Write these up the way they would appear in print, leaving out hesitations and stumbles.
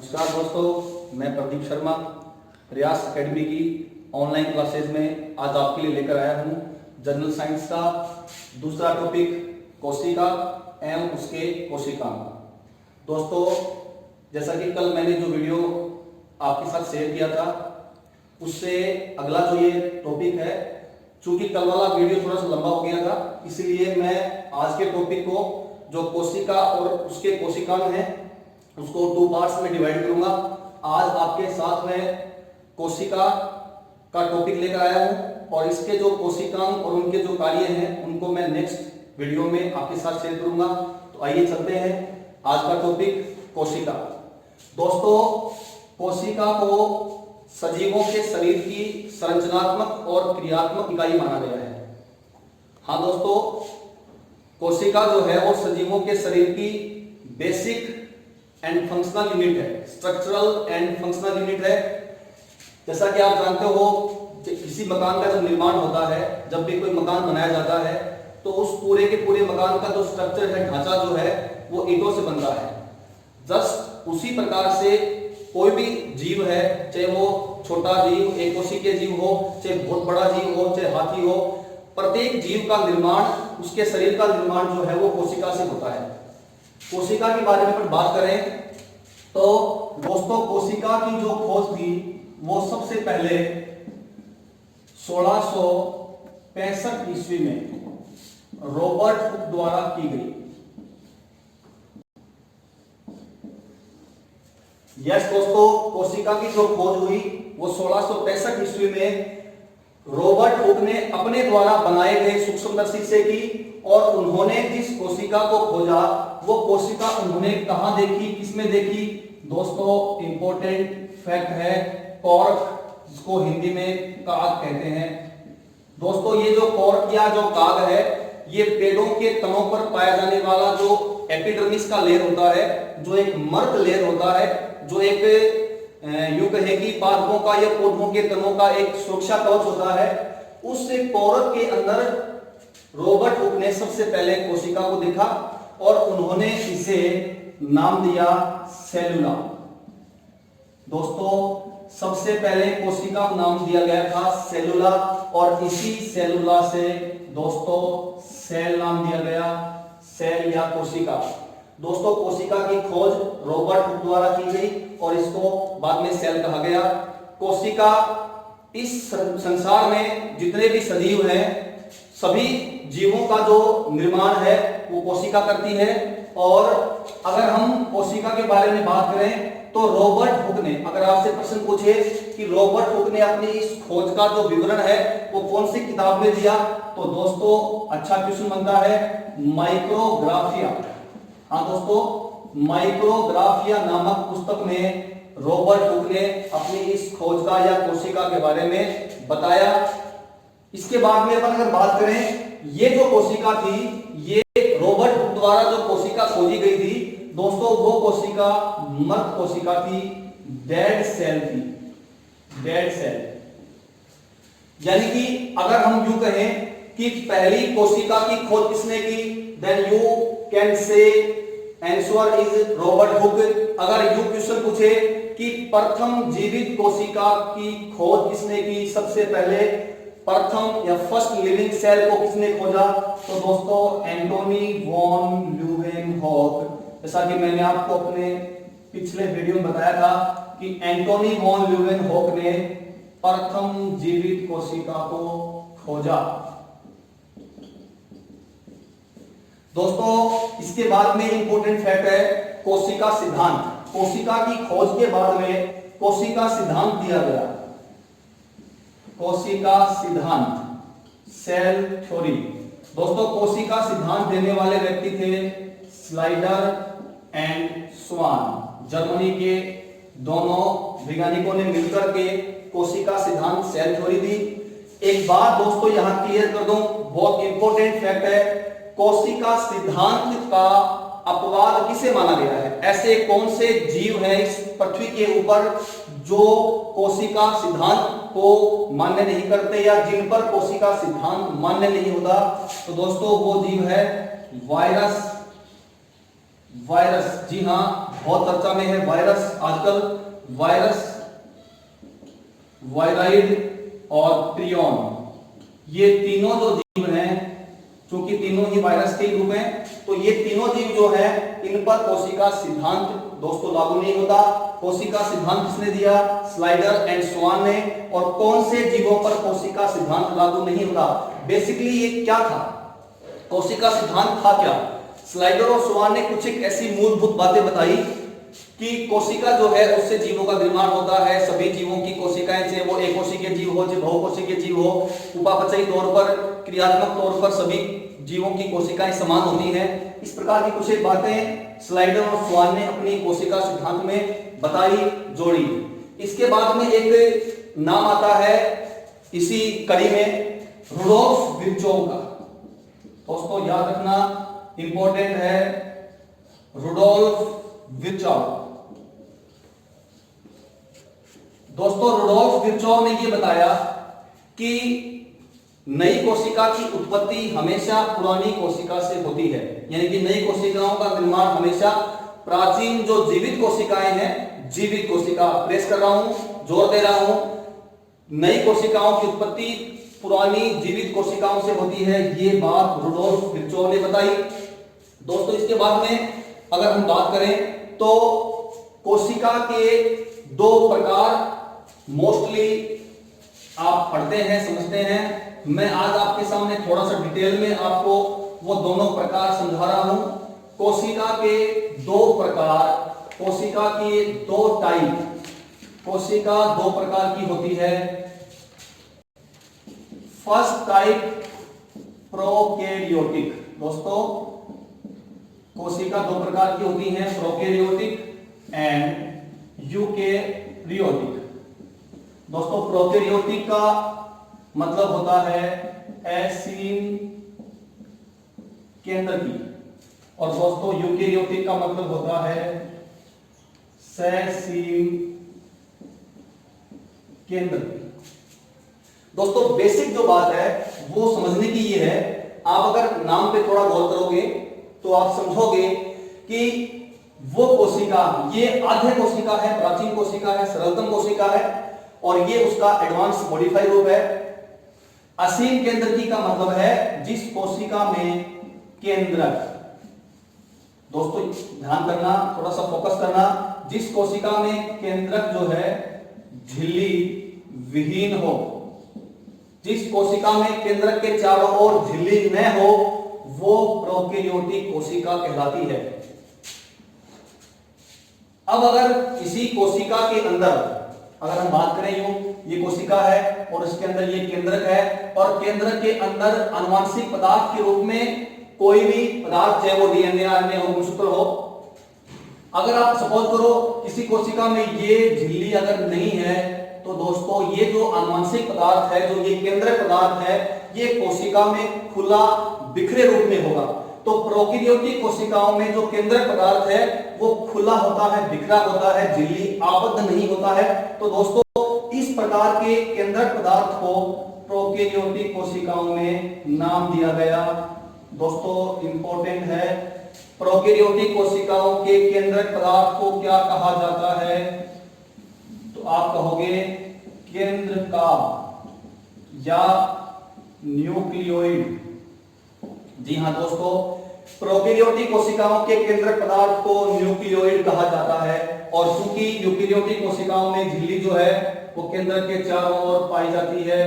नमस्कार दोस्तों, मैं प्रदीप शर्मा प्रयास एकेडमी की ऑनलाइन क्लासेज में आज आपके लिए लेकर आया हूं जनरल साइंस का दूसरा टॉपिक कोशिका एवं उसके कोशिकांग। दोस्तों, जैसा कि कल मैंने जो वीडियो आपके साथ शेयर किया था उससे अगला जो ये टॉपिक है, चूंकि कल वाला वीडियो थोड़ा सा लंबा हो गया था, इसलिए मैं आज के टॉपिक को जो कोशिका और उसके कोशिकांग हैं उसको 2 पार्ट्स में डिवाइड करूंगा। आज आपके साथ में कोशिका का टॉपिक लेकर आया हूं और इसके जो कोशिकांग और उनके जो कार्य हैं उनको मैं नेक्स्ट वीडियो में आपके साथ शेयर करूंगा। तो आइए चलते हैं, आज का टॉपिक कोशिका। दोस्तों, कोशिका को सजीवों के शरीर की संरचनात्मक और क्रियात्मक इकाई माना गया है। हाँ दोस्तों, कोशिका जो है वो सजीवों के शरीर की बेसिक एंड फंक्शनल यूनिट है, स्ट्रक्चरल एंड फंक्शनल यूनिट है। जैसा कि आप जानते हो, किसी मकान का जब निर्माण होता है, जब भी कोई मकान बनाया जाता है तो उस पूरे के पूरे मकान का जो स्ट्रक्चर है, ढांचा जो है वो ईंटों से बनता है। जस्ट उसी प्रकार से कोई भी जीव है, चाहे वो छोटा जीव एक कोशिकीय जीव हो, चाहे बहुत बड़ा जीव हो, चाहे हाथी हो, प्रत्येक जीव का निर्माण, उसके शरीर का निर्माण जो है वो कोशिका से होता है। कोशिका के बारे में अगर बात करें तो दोस्तों, कोशिका की जो खोज थी वो सबसे पहले 1665 ईस्वी में रॉबर्ट हुक द्वारा की गई। यस दोस्तों, कोशिका की जो खोज हुई वो 1665 ईस्वी में रॉबर्ट हुक ने अपने द्वारा बनाए गए सूक्ष्मदर्शी से की। और उन्होंने जिस कोशिका को खोजा वो कोशिका उन्होंने कहां देखी, किसमें देखी? दोस्तों, इंपॉर्टेंट फैक्ट है, कॉर्क, जिसको हिंदी में काग कहते हैं। दोस्तों, ये जो कॉर्क या जो काग है, ये पेड़ों के तनों पर पाया जाने वाला जो एपिडर्मिस का लेयर होता है, जो एक मर्द लेयर होता है, जो एक यूं कहे कि पादपों का या पौधों के तनों का एक सुरक्षा कवच होता है, उस कॉर्क के अंदर रॉबर्ट हुक ने सबसे पहले कोशिका को देखा और उन्होंने इसे नाम दिया सेलुला। दोस्तों, सबसे पहले कोशिका को नाम दिया गया था सेलुला और इसी सेलुला से दोस्तों सेल नाम दिया गया, सेल या कोशिका। दोस्तों, कोशिका की खोज रॉबर्ट हुक द्वारा की गई और इसको बाद में सेल कहा गया। कोशिका, इस संसार में जितने भी सजीव हैं, सभी जीवों का जो निर्माण है वो कोशिका करती है। और अगर हम कोशिका के बारे में बात करें तो रॉबर्ट हुक ने, अगर आपसे प्रश्न पूछे कि रॉबर्ट हुक ने अपनी इस खोज का जो विवरण है वो कौन सी किताब में दिया, तो दोस्तों अच्छा क्वेश्चन बनता है माइक्रोग्राफिया। हाँ दोस्तों, माइक्रोग्राफिया नामक पुस्तक में रॉबर्ट हुक ने अपनी इस खोज का या कोशिका के बारे में बताया। इसके बाद में अपन अगर बात करें, ये जो कोशिका थी, ये रॉबर्ट हुक द्वारा जो कोशिका खोजी गई थी दोस्तों, वो कोशिका मृत कोशिका थी, डेड सेल थी, डेड सेल। यानी कि अगर हम यूं कहें कि पहली कोशिका की खोज किसने की, then you can say answer is Robert Hooke. अगर यूं क्वेश्चन पूछे कि प्रथम जीवित कोशिका की खोज किसने की, सबसे पहले प्रथम या फर्स्ट लिविंग सेल को किसने खोजा, तो दोस्तों एंटोनी वॉन ल्यूवेनहॉक। जैसा कि मैंने आपको अपने पिछले वीडियो में बताया था कि एंटोनी वॉन ल्यूवेनहॉक ने प्रथम जीवित कोशिका को खोजा। दोस्तों, इसके बाद में इंपॉर्टेंट फैक्ट है कोशिका सिद्धांत। कोशिका की खोज के बाद में कोशिका सिद्धांत दिया गया, कोशिका सिद्धांत, सेल थ्योरी। दोस्तों, कोशिका सिद्धांत देने वाले व्यक्ति थे स्लाइडर एंड स्वान। जर्मनी के दोनों वैज्ञानिकों ने मिलकर के कोशिका सिद्धांत, सेल थ्योरी दी। एक बात दोस्तों यहां क्लियर कर दूं, बहुत इंपॉर्टेंट फैक्ट है, कोशिका सिद्धांत का अपवाद किसे माना गया है? ऐसे कौन से जीव हैं इस पृथ्वी के ऊपर जो कोशिका सिद्धांत को मान्य नहीं करते या जिन पर कोशिका सिद्धांत मान्य नहीं होता? तो दोस्तों वो जीव है वायरस। वायरस, जी हां, बहुत चर्चा में है वायरस आजकल, वायरस, वायराइड और प्रियन, ये तीनों जो जीव हैं, क्योंकि तीनों ही वायरस के रूप हैं, तो ये तीनों जीव जो है इन पर कोशिका सिद्धांत दोस्तों लागू नहीं होता। कोशिका सिद्धांत किसने दिया? स्लाइडर एंड स्वान ने। और कौन से जीवों पर कोशिका सिद्धांत लागू नहीं होता? बेसिकली ये क्या था, कोशिका सिद्धांत था क्या? स्लाइडर और स्वान ने कुछ एक ऐसी मूलभूत बातें बताई कि कोशिका जो है उससे जीवों का निर्माण होता है। सभी जीवों की कोशिकाएं, चाहे वो एक कोशिकीय जीव हो, चाहे बहुकोशिकीय जीव हो, उपापचयी तौर पर, क्रियात्मक तौर पर सभी जीवों की कोशिकाएं समान होती हैं। इस प्रकार की कुछ एक बातें स्लाइडर और स्वान ने अपनी कोशिका सिद्धांत में बताई, जोड़ी। इसके बाद में एक नाम आता है इसी कड़ी में, रुडोल्फ विर्चोव का। दोस्तों याद रखना, इंपॉर्टेंट है, रुडोल्फ विर्चोव। दोस्तों रुडोल्फ विर्चोव ने यह बताया कि नई कोशिका की उत्पत्ति हमेशा पुरानी कोशिका से होती है, यानी कि नई कोशिकाओं का निर्माण हमेशा प्राचीन जो जीवित कोशिकाएं हैं, जीवित कोशिका, प्रेस कर रहा हूं, जोर दे रहा हूं, नई कोशिकाओं की उत्पत्ति पुरानी जीवित कोशिकाओं से होती है। ये बात रुडोल्फ विर्चोव ने बताई। दोस्तों इसके बाद में अगर हम बात करें तो कोशिका के दो प्रकार मोस्टली आप पढ़ते हैं, समझते हैं। मैं आज आपके सामने थोड़ा सा डिटेल में आपको वो दोनों प्रकार समझा रहा हूं। कोशिका के दो प्रकार, कोशिका की दो टाइप, कोशिका दो प्रकार की होती है। First type prokaryotic. दोस्तों कोशिका दो प्रकार की होती हैं, प्रोकैरियोटिक एंड यूकैरियोटिक। दोस्तों प्रोकैरियोटिक का मतलब होता है एसीन केंद्र की, और दोस्तों यूकैरियोटिक का मतलब होता है सेसीन केंद्र की। दोस्तों बेसिक जो बात है वो समझने की ये है, आप अगर नाम पे थोड़ा गौर करोगे तो आप समझोगे कि वो कोशिका, ये आधे कोशिका है, प्राचीन कोशिका है, सरलतम कोशिका है, और ये उसका एडवांस मॉडिफाइड रूप है। असीम केंद्र की का मतलब है जिस कोशिका में केंद्रक, दोस्तों ध्यान करना, थोड़ा सा फोकस करना, जिस कोशिका में केंद्रक जो है झिल्ली विहीन हो, जिस कोशिका में केंद्रक के चारों ओर झिल्ली न हो, वो प्रोकैरियोटिक कोशिका कहलाती है। अब अगर किसी कोशिका के अंदर, अगर हम बात करें यूं, ये कोशिका है और इसके अंदर ये केंद्रक है, और केंद्रक के अंदर आनुवांशिक पदार्थ के रूप में कोई भी पदार्थ, चाहे वो डीएनए, आरएनए हो, गुणसूत्र हो, अगर आप सपोज करो किसी कोशिका में ये झिल्ली अगर नहीं है, तो दोस्तों ये जो आनुवंशिक पदार्थ है, जो ये केंद्रक पदार्थ है, ये कोशिका में खुला बिखरे रूप में होगा। तो प्रोकैरियोटिक कोशिकाओं में जो केंद्रक पदार्थ है वो खुला होता है, बिखरा होता है, झिल्ली आबद्ध नहीं होता है। तो दोस्तों इस प्रकार के केंद्रक पदार्थ को प्रोकैरियोटिक कोशिकाओं में नाम दिया गया। दोस्तों इंपॉर्टेंट है, प्रोकैरियोटिक कोशिकाओं के केंद्रक पदार्थ को क्या कहा जाता है? तो आप कहोगे केंद्रका या न्यूक्लियोइड। जी हां दोस्तों, प्रोकैरियोटिक कोशिकाओं के केंद्रक पदार्थ को न्यूक्लियोइड कहा जाता है। और चूंकि यूकैरियोटिक कोशिकाओं में झिल्ली जो है वो केंद्र के चारों ओर पाई जाती है,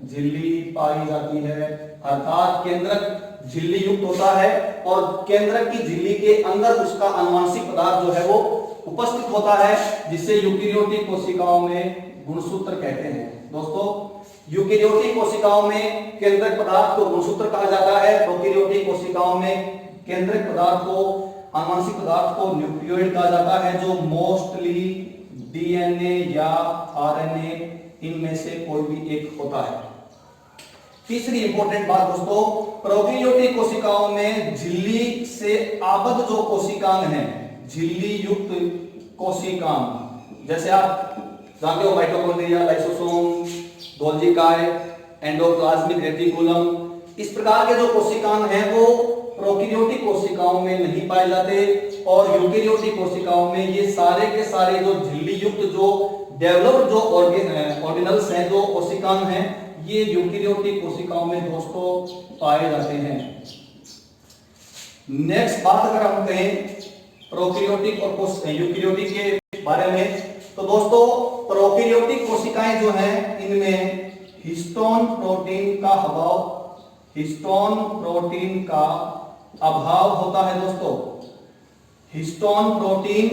झिल्ली पाई जाती है, अर्थात केंद्रक झिल्ली युक्त होता है और केंद्रक की झिल्ली के अंदर उसका आनुवंशिक पदार्थ जो है वो उपस्थित होता है, जिसे यूकैरियोटिक कोशिकाओं में गुणसूत्र कहते हैं। दोस्तों यूकैरियोटिक कोशिकाओं में केंद्रक पदार्थ को गुणसूत्र कहा जाता है, प्रोकैरियोटिक कोशिकाओं में केंद्रक पदार्थ को, आनुवंशिक पदार्थ को न्यूक्लियोइड कहा जाता है, जो मोस्टली डीएनए या आरएनए इनमें से कोई भी एक होता है। तीसरी इंपॉर्टेंट बात दोस्तों, प्रोकैरियोटिक कोशिकाओं में झिल्ली से आबद्ध जो कोशिकांग हैं, झिल्ली युक्त कोशिकांग, जैसे आप जानते हो माइटोकॉन्ड्रिया, लाइसोसोम, गोल्गी काय, एंडोप्लाज्मिक रेटिकुलम, इस प्रकार के जो कोशिकांग हैं वो प्रोकैरियोटिक कोशिकाओं में नहीं पाए जाते। और यूकेरियोटिक कोशिकाओं में ये सारे के सारे जो झिल्ली युक्त जो डेवलप्ड जो ऑर्गेनल्स हैं, जो कोशिकांग हैं, ये यूकेरियोटिक कोशिकाओं में दोस्तों पाए जाते हैं। नेक्स्ट बात अगर हम कहें प्रोकैरियोटिक और यूकेरियोटिक के बारे में, तो दोस्तों प्रोकैरियोटिक कोशिकाएं जो हैं इनमें हिस्टोन प्रोटीन का अभाव होता है दोस्तों। हिस्टोन प्रोटीन,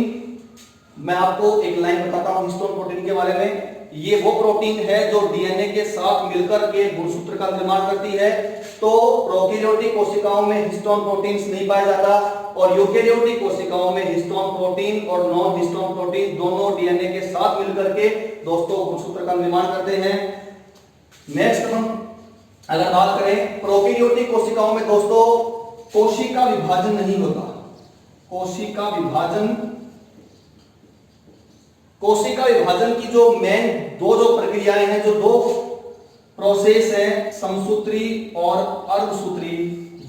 मैं आपको एक लाइन बताता हूं हिस्टोन प्रोटीन के बारे में। ये वो प्रोटीन है जो डीएनए के साथ मिलकर के गुणसूत्र का निर्माण करती है। तो प्रोकैरियोटिक कोशिकाओं में हिस्टोन प्रोटीन्स नहीं पाया जाता और यूकेरियोटिक कोशिकाओं में हिस्टोन प्रोटीन और नॉन हिस्टोन प्रोटीन दोनों डीएनए के साथ मिलकर के दोस्तों गुणसूत्र का निर्माण करते हैं। नेक्स्ट हम अगर बात करें प्रोकैरियोटिक कोशिकाओं में दोस्तों कोशिका विभाजन नहीं होता। कोशिका विभाजन की जो मेन दो प्रक्रियाएं हैं, जो दो प्रोसेस है, समसूत्री और अर्धसूत्री,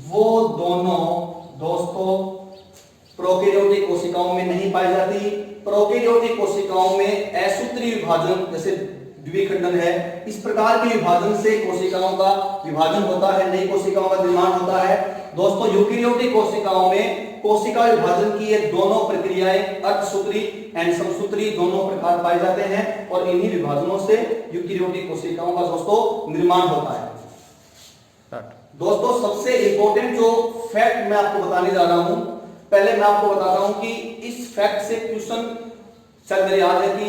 वो दोनों दोस्तों प्रोकैरियोटिक कोशिकाओं में नहीं पाई जाती। प्रोकैरियोटिक कोशिकाओं में असूत्री विभाजन, जैसे द्विखंडन है, इस प्रकार के विभाजन से कोशिकाओं का विभाजन होता है, नई कोशिकाओं का निर्माण होता है। दोस्तों यूकेरियोटिक कोशिकाओं में कोशिका विभाजन की ये दोनों प्रक्रियाएं अर्धसूत्री एंड समसूत्री दोनों प्रकार पाए जाते हैं और इन्हीं विभाजनों से यूकेरियोटिक कोशिकाओं का दोस्तों निर्माण होता है। दोस्तों सबसे इंपॉर्टेंट जो फैक्ट मैं आपको बताने जा रहा हूं, पहले मैं आपको बताता हूं कि इस फैक्ट से क्वेश्चन शायद मेरे याद है कि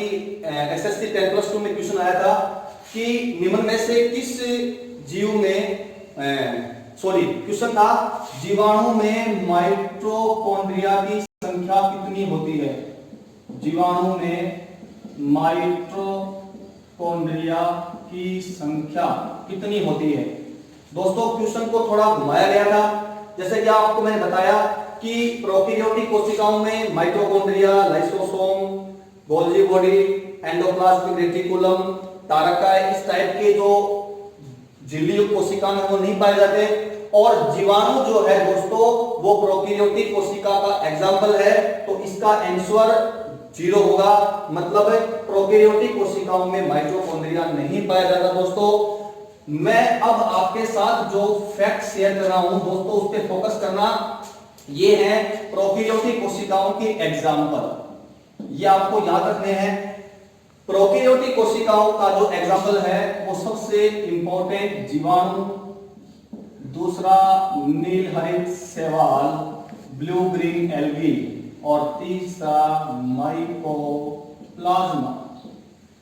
एसएससी 10+2 में क्वेश्चन आया था कि निम्न में से किस जीव में क्वेश्चन था जीवाणु में माइटोकॉन्ड्रिया की संख्या कितनी होती है। जीवाणु में माइटोकॉन्ड्रिया की संख्या कितनी होती है। दोस्तों क्वेश्चन को थोड़ा घुमाया गया था। जैसे कि आपको मैंने बताया कि प्रोकैरियोटिक कोशिकाओं में mitochondria, lysosome, Golgi body, endoplasmic reticulum, तारका, इस टाइप के जो झिल्ली युक्त कोशिकाएं हैं वो नहीं पाए जाते। और जीवाणु जो है दोस्तों वो प्रोकैरियोटिक कोशिका का एग्जाम्पल है, तो इसका आंसर 0 होगा। मतलब प्रोकैरियोटिक कोशिकाओं में माइटोकॉन्ड्रिया नहीं पाया जाता। दोस्तों मैं अब आपके साथ जो फैक्ट शेयर कर रहा हूं दोस्तों, उस पर फोकस करना। ये है प्रोकैरियोटिक कोशिकाओं के एग्जाम्पल, ये आपको याद रखने हैं। प्रोकैरियोटिक कोशिकाओं का जो एग्जाम्पल है वो सबसे इंपॉर्टेंट जीवाणु, दूसरा नीलहरित शैवाल, ब्लू ग्रीन एल्गी और तीसरा माइकोप्लाज्मा।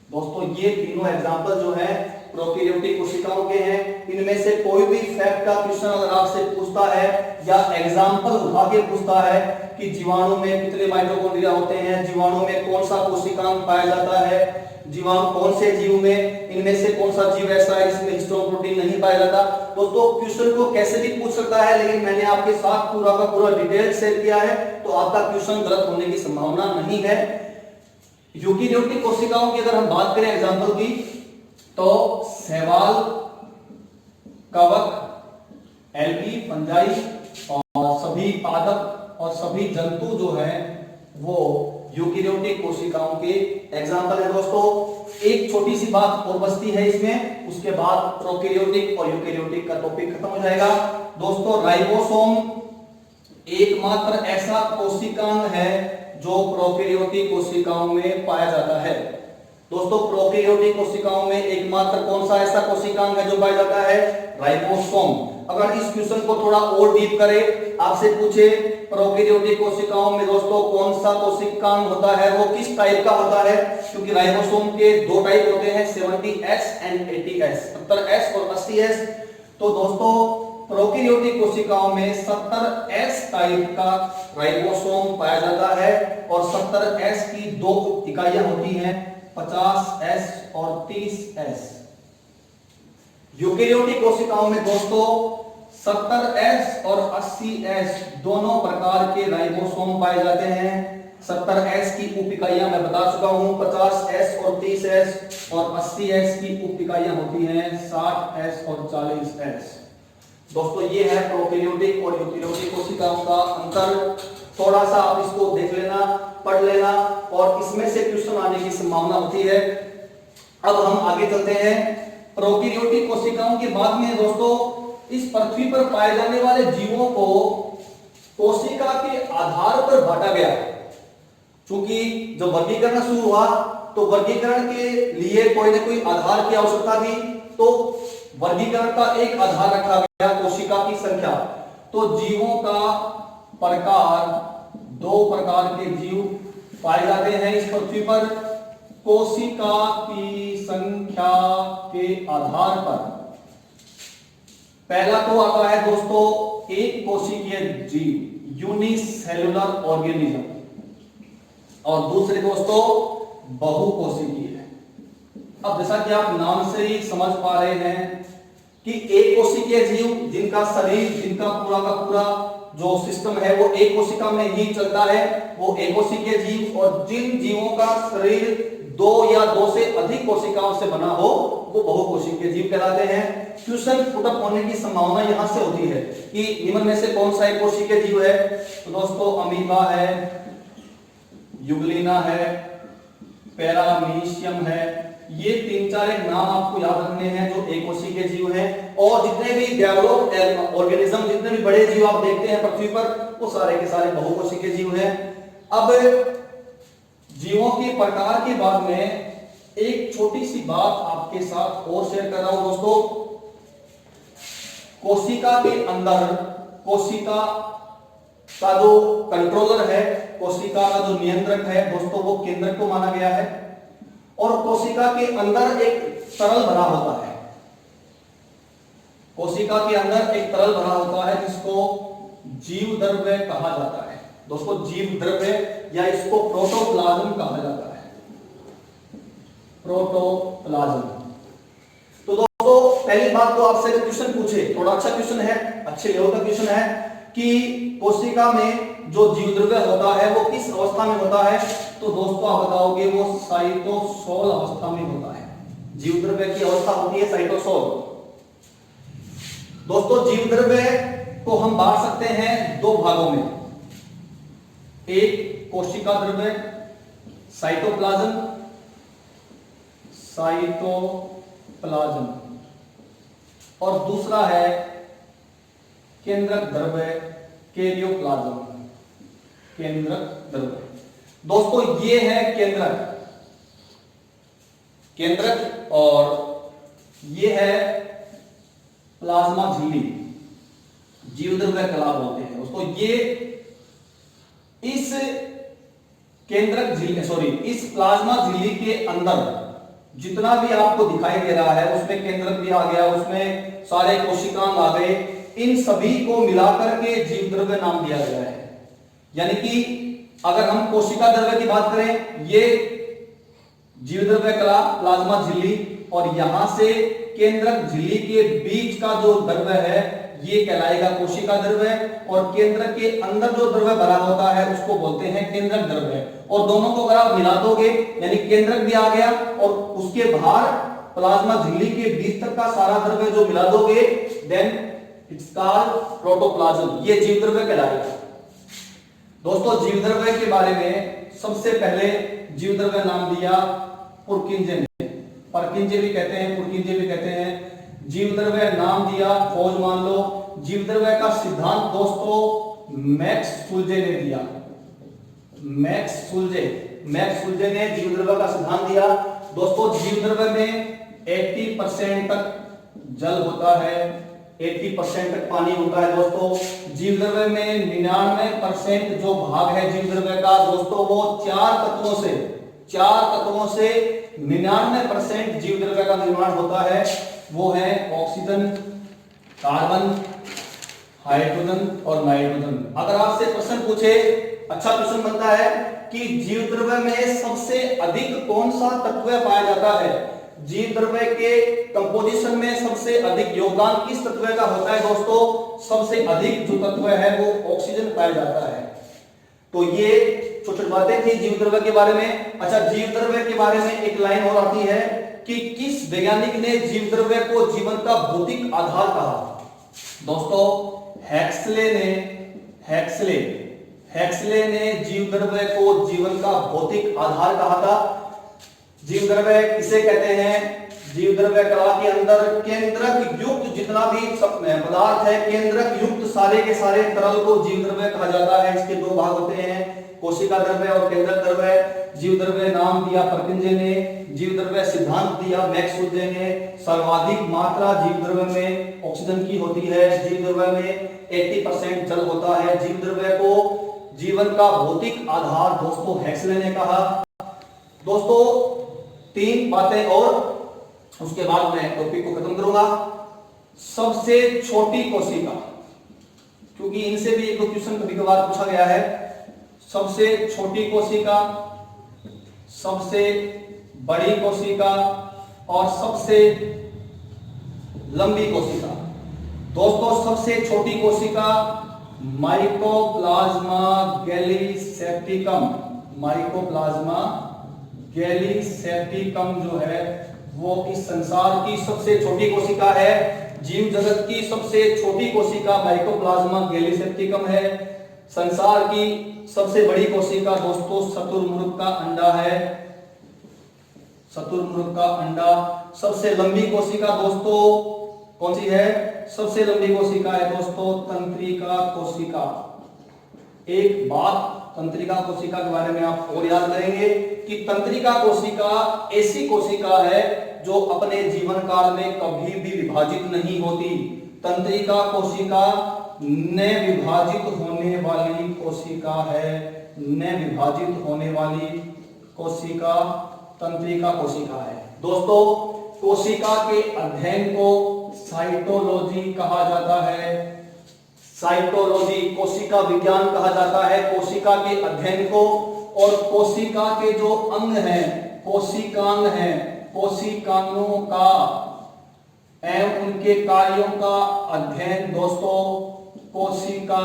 दोस्तों ये तीनों एग्जाम्पल जो है प्रोकैरियोटिक कोशिकाओं के हैं। इनमें से कोई भी फैक्ट का क्वेश्चन अगर आपसे पूछता है या एग्जाम्पल उठा के पूछता है कि जीवाणु में कितने माइटोकॉन्ड्रिया होते हैं, जीवाणु में कौन सा कोशिकांग पाया जाता है, जीवाणु कौन से जीव में, इनमें से कौन सा जीव ऐसा है जिसमें हिस्टोन प्रोटीन नहीं पाया जाता, दोस्तों क्वेश्चन को कैसे भी पूछ सकता है। लेकिन मैंने आपके साथ पूरा का पूरा डिटेल शेयर किया है, तो आपका क्वेश्चन गलत होने की संभावना नहीं है। यूकेरियोटिक कोशिकाओं की अगर हम बात करें एग्जाम्पल की, तो शैवाल, कवक, एल्गी, फंजाई और सभी पादप और सभी जंतु जो है वो यूकेरियोटिक कोशिकाओं के एग्जाम्पल है। दोस्तों एक छोटी सी बात और बचती है इसमें, उसके बाद प्रोकैरियोटिक और यूकेरियोटिक का टॉपिक खत्म हो जाएगा। दोस्तों राइबोसोम एकमात्र ऐसा कोशिकांग है जो प्रोकैरियोटिक कोशिकाओं में पाया जाता है। दोस्तों प्रोकैरियोटिक कोशिकाओं में एकमात्र कौन सा ऐसा कोशिकांग है जो पाया जाता है, राइबोसोम। अगर इस क्वेश्चन को थोड़ा और डीप करें, आपसे पूछे प्रोकैरियोटिक कोशिकाओं में दोस्तों कौन सा कोशिकांग होता है, वो किस टाइप का होता है, क्योंकि राइबोसोम के दो टाइप होते हैं 70S एंड 80S, 70S और 80S। तो दोस्तों प्रोकैरियोटिक कोशिकाओं में 70S टाइप का राइबोसोम पाया जाता है और 70S की दो इकाइयां होती हैं, 50S और 30S। यूकेरियोटिक कोशिकाओं में दोस्तों 70S और 80S दोनों प्रकार के राइबोसोम पाए जाते हैं। 70S की उप इकाइयां मैं बता चुका हूं, 50S और 30S, और 80S की उप इकाइयां होती हैं 60S और 40S। दोस्तों ये है प्रोकैरियोटिक और यूकेरियोटिक कोशिकाओं का अंतर। थोड़ा सा आप इसको देख लेना, पढ़ लेना, और इसमें से क्वेश्चन आने की संभावना होती है। अब हम आगे चलते हैं। प्रोकैरियोटिक कोशिकाओं के बाद में दोस्तों इस पृथ्वी पर पाए जाने वाले जीवों को कोशिका के आधार पर बांटा गया। क्योंकि जब वर्गीकरण शुरू हुआ तो वर्गीकरण के लिए कोई ना कोई आधार की आवश्यकता थी, तो वर्गीकरण का एक आधार रखा गया, कोशिका की संख्या। तो जीवों का प्रकार, 2 प्रकार के जीव पाए जाते हैं इस पृथ्वी पर कोशिका की संख्या के आधार पर। पहला तो आता है दोस्तों एक कोशिकीय जीव, यूनिसेलुलर ऑर्गेनिज्म, और दूसरे दोस्तों बहुकोशिकीय। अब जैसा कि आप नाम से ही समझ पा रहे हैं कि एक कोशिकीय जीव जिनका शरीर, जिनका पूरा का पूरा जो सिस्टम है वो एक कोशिका में ही चलता है, वो एक कोशिकीय जीव। और जिन जीवों का शरीर 2 या 2 से अधिक कोशिकाओं से बना हो वो बहुकोशिकीय जीव कहलाते हैं। क्वेश्चन पुटअप होने की संभावना यहां से होती है कि निम्न में से कौन सा एक कोशिकीय जीव है। तो दोस्तों अमीबा है, युगलिना है, पैरामीशियम है, ये 3-4 एक नाम आपको याद रखने हैं जो एक कोशिकीय जीव हैं। और जितने भी डेवलप्ड ऑर्गेनिज्म, जितने भी बड़े जीव आप देखते हैं पृथ्वी पर, वो सारे के सारे बहुकोशिकीय जीव हैं। अब जीवों के प्रकार के बाद में एक छोटी सी बात आपके साथ और शेयर कर रहा हूं दोस्तों। कोशिका के अंदर कोशिका का जो कंट्रोलर है, कोशिका का जो नियंत्रक है दोस्तों, वो केंद्रक को माना गया है। और कोशिका के अंदर एक तरल भरा होता है, कोशिका के अंदर एक तरल भरा होता है जिसको जीव द्रव्य कहा जाता है दोस्तों, जीव द्रव्य, या इसको प्रोटोप्लाज्म कहा जाता है, प्रोटोप्लाज्म। तो दोस्तों पहली बात तो आपसे क्वेश्चन पूछे, थोड़ा अच्छा क्वेश्चन है, अच्छे लेवल का क्वेश्चन है कि कोशिका में जो जीव द्रव्य होता है वो किस अवस्था में होता है। तो दोस्तों आप बताओगे वो साइटोसोल अवस्था में होता है। जीव द्रव्य की अवस्था होती है साइटोसोल। दोस्तों जीव द्रव्य को हम बांट सकते हैं 2 भागों में, एक कोशिका द्रव्य साइटोप्लाज्म, साइटोप्लाज्म, और दूसरा है केंद्रक द्रव्य, कैरियोप्लाज्म, केंद्रक द्रव्य। दोस्तों ये है केंद्रक, केंद्रक, और ये है प्लाज्मा झिल्ली, जीव द्रव्य कला बोलते हैं दोस्तों। ये इस केंद्रक झिल्ली, सॉरी, इस प्लाज्मा झिल्ली के अंदर जितना भी आपको दिखाई दे रहा है उसमें केंद्रक भी आ गया, उसमें सारे कोशिकांग आ गए, इन सभी को मिलाकर के जीव द्रव्य नाम दिया गया है। यानी कि अगर हम कोशिका द्रव्य की बात करें, ये जीव द्रव्य कला प्लाज्मा झिल्ली, और यहां से केंद्रक झिल्ली के बीच का जो द्रव्य है ये कहलाएगा कोशिका द्रव्य, और केंद्र के अंदर जो द्रव्य भरा होता है उसको बोलते हैं केंद्रक द्रव्य। और दोनों को अगर आप मिला दोगे यानी केंद्रक भी आ गया और उसके बाहर प्लाज्मा झिल्ली के बीच तक का सारा द्रव्य जो मिला दोगे, देन इट्स कॉल्ड प्रोटोप्लाज्म, ये जीव द्रव्य कहलाएगा। दोस्तों जीव द्रव्य के बारे में सबसे पहले जीव द्रव्य नाम दिया पुरकिंजे ने, परकिंजे भी कहते हैं, पुरकिंजे भी कहते हैं। जीव द्रव्य नाम दिया, फौज मान लो। जीव द्रव्य का सिद्धांत दोस्तों मैक्स सुल्जे ने दिया, मैक्स सुल्जे ने जीव द्रव्य का सिद्धांत दिया। दोस्तों जीव द्रव्य में 80% तक जल होता है, 80% तक पानी होता है दोस्तों। जीव द्रव्य में 99% जो भाग है जीव द्रव्य का दोस्तों वो 4 तत्वों से 99% जीव द्रव्य का निर्माण होता है। वो है ऑक्सीजन, कार्बन, हाइड्रोजन और नाइट्रोजन। अगर आपसे प्रश्न पूछे, अच्छा क्वेश्चन बनता है कि जीव द्रव्य में सबसे अधिक कौन सा तत्व पाया जाता है, जीव द्रव्य के कंपोजिशन में सबसे अधिक योगदान किस तत्व का होता है दोस्तों, सबसे अधिक जो तत्व है वो ऑक्सीजन पाया जाता है। तो ये छोटी बातें थी जीव द्रव्य के बारे में। अच्छा जीव द्रव्य के बारे में एक लाइन और आती है कि किस वैज्ञानिक ने जीव द्रव्य को जीवन का भौतिक आधार कहा। दोस्तों हेक्सले ने जीवद्रव्य को जीवन का भौतिक आधार कहा था। जीवद्रव्य किसे कहते हैं? जीवद्रव्य कला के अंदर केंद्रक युक्त जितना भी पदार्थ है, केंद्रक युक्त सारे के सारे तरल को जीवद्रव्य कहा जाता है। इसके दो भाग होते हैं, कोशिका द्रव्य और केंद्रक द्रव्य। जीवद्रव्य नाम दिया परकिंजे ने, जीवद्रव्य सिद्धांत दिया मैक्सवेल ने। सर्वाधिक मात्रा जीवद्रव्य में ऑक्सीजन की होती है, जीवद्रव्य में 80% जल होता है। जीवद्रव्य को जीवन का भौतिक आधार दोस्तों हेक्सले ने कहा। दोस्तों 3 बातें और उसके बाद मैं टॉपिक को खत्म करूंगा। सबसे छोटी कोशिका, क्योंकि इनसे भी एक दो क्वेश्चन कभी कभार पूछा गया है। सबसे छोटी कोशिका, सबसे बड़ी कोशिका और सबसे लंबी कोशिका। दोस्तों सबसे छोटी कोशिका माइकोप्लाज्मा गैलीसेप्टिकम। माइकोप्लाज्मा गैलीसेप्टिकम जो है वो इस संसार की सबसे छोटी कोशिका है। जीव जगत की सबसे छोटी कोशिका माइकोप्लाज्मा गैलीसेप्टिकम है। संसार की सबसे बड़ी कोशिका दोस्तों शुतुरमुर्ग का अंडा है। शुतुरमुर्ग का अंडा। सबसे लंबी कोशिका दोस्तों कौन सी है? सबसे लंबी कोशिका है दोस्तों तंत्रिका कोशिका। एक बात तंत्रिका कोशिका के बारे में आप और याद करेंगे कि तंत्रिका कोशिका ऐसी कोशिका है जो अपने जीवन काल में कभी भी विभाजित नहीं होती। तंत्रिका कोशिका न विभाजित होने वाली कोशिका है। न विभाजित होने वाली कोशिका तंत्रिका कोशिका है। दोस्तों कोशिका के अध्ययन को साइटोलॉजी कहा जाता है। साइटोलॉजी कोशिका विज्ञान कहा जाता है कोशिका के अध्ययन को। और कोशिका के जो अंग हैं, कोशिकांग हैं, कोशिकांगों का एवं उनके कार्यों का अध्ययन दोस्तों कोशिका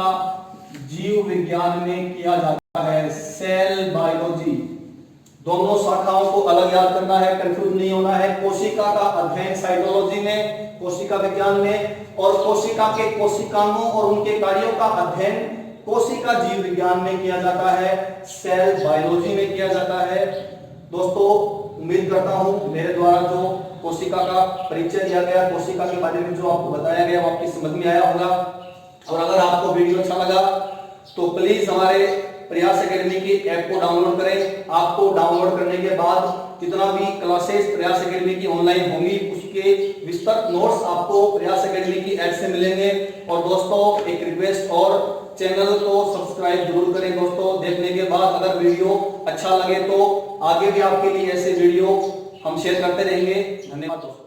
जीव विज्ञान में किया जाता है। Cell biology. दोनों शाखाओं को अलग याद करना है, कंफ्यूज नहीं होना है। कोशिका का अध्ययन साइटोलॉजी में, कोशिका विज्ञान में, और कोशिका के कोशिकांगों और उनके कार्यों का अध्ययन कोशिका जीव विज्ञान में किया जाता है, सेल बायोलॉजी में किया जाता है। दोस्तों उम्मीद करता हूं मेरे द्वारा जो कोशिका का परिचय दिया गया, कोशिका के बारे में जो आपको बताया गया वो आपकी समझ में आया होगा। और अगर आपको वीडियो अच्छा लगा तो प्लीज हमारे प्रयास एकेडमी की ऐप को डाउनलोड करें। आपको डाउनलोड करने के बाद जितना भी क्लासेस प्रयास एकेडमी की ऑनलाइन होंगी उसके विस्तृत नोट्स आपको प्रयास एकेडमी की ऐप से मिलेंगे। और दोस्तों एक रिक्वेस्ट और, चैनल को सब्सक्राइब जरूर करें दोस्तों। देखने के बाद अगर वीडियो अच्छा लगे तो आगे भी आपके लिए ऐसे वीडियो हम शेयर करते रहेंगे। धन्यवाद दोस्तों।